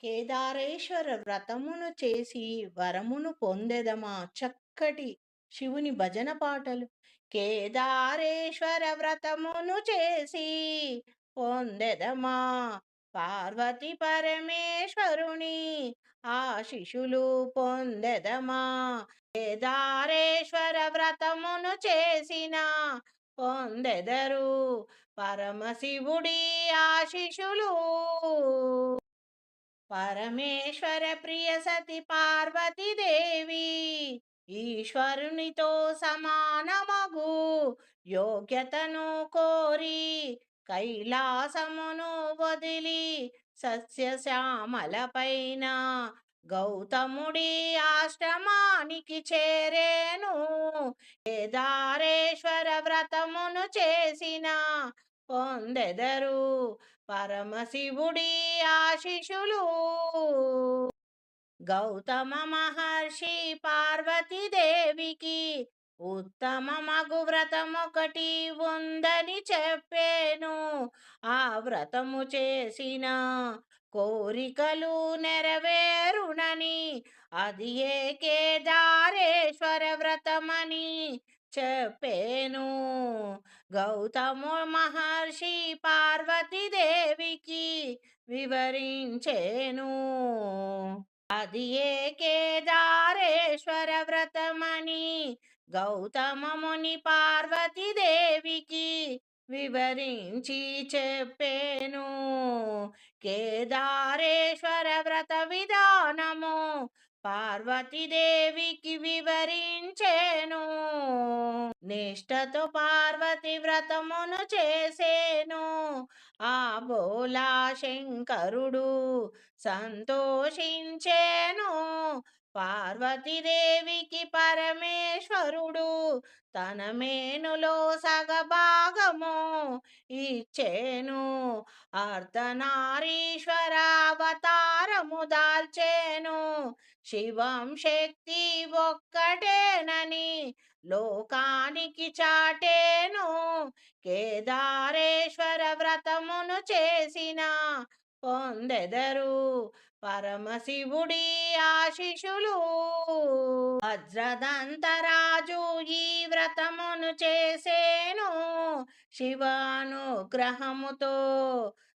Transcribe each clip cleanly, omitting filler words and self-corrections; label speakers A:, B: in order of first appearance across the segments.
A: కేదారేశ్వర వ్రతమును చేసి వరమును పొందెదమా చక్కటి శివుని భజన పాటలు. కేదారేశ్వర వ్రతమును చేసి పొందెదమా పార్వతి పరమేశ్వరుని ఆశిషులు పొందెదమా. కేదారేశ్వర వ్రతమును చేసిన పొందెదరు పరమశివుడి ఆశిషులు. పరమేశ్వర ప్రియ సతి పార్వతీదేవి ఈశ్వరునితో సమానమగు యోగ్యతను కోరి కైలాసమును వదిలి సస్యశ్యామల పైన గౌతముడి ఆశ్రమానికి చేరేను. కేదారేశ్వర వ్రతమును చేసిన పొందెదరు పరమశివుడి ఆశిషులు. గౌతమ మహర్షి పార్వతీదేవికి ఉత్తమ మగు వ్రతమొకటి ఉందని చెప్పేను. ఆ వ్రతము చేసిన కోరికలు నెరవేరునని, అది ఏ కేదారేశ్వర వ్రతమని చెప్పేను. గౌతమ మహర్షి పార్వతీదేవికి వివరించేను. అది ఏ కేదారేశ్వర వ్రతమని గౌతమ ముని పార్వతీదేవికి వివరించి చెప్పేను. కేదారేశ్వర వ్రత విధానము పార్వతీదేవికి వివరించేను. నిష్టతో పార్వతి వ్రతమును చేసేను. ఆ బోలా శంకరుడు సంతోషించేను. పార్వతీదేవికి పరమేశ్వరుడు తన మేనులో సగభాగము ఇచ్చేను. అర్ధనారీశ్వర అవతారము దాల్చేను. శివం శక్తి ఒక్కటేనని లోకానికి చాటేను. కేదారేశ్వర వ్రతమును చేసిన పొందెదరు పరమశివుడి ఆశిషులు. వజ్రదంతరాజు ఈ వ్రతమును చేసేను. శివానుగ్రహముతో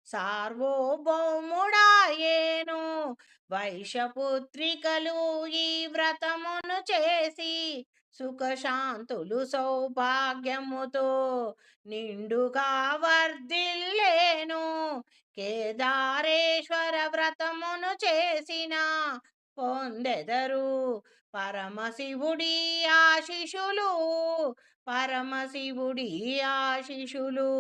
A: సార్వభౌముడాయేను. వైశపుత్రికలు ఈ వ్రతమును చేసి సుఖశాంతులు సౌభాగ్యముతో నిండుగా వర్ధిల్లేను. కేదారేశ్వర వ్రతమును చేసిన పొందెదరు పరమశివుడి ఆశిషులు. పరమశివుడి ఆశిషులు.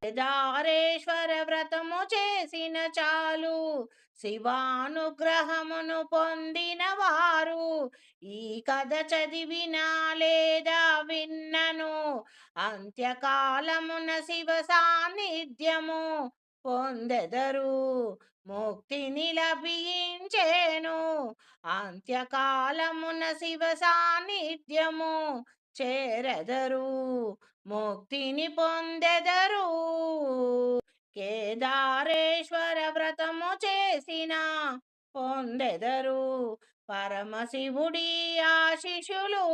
A: కేదారేశ్వర వ్రతము చేసిన చాలు శివానుగ్రహమును పొందిన వారు ఈ కథ చదివినా లేదా విన్నను అంత్యకాలమున శివ సాన్నిధ్యము పొందెదరు. ముక్తిని లభించేను. అంత్యకాలమున శివ సాన్నిధ్యము చేరెదరు. ముక్తిని పొందెదరు. కేదారేశ్వర వ్రతము చేసిన పొందెదరు పరమశివుడి ఆశిషులు.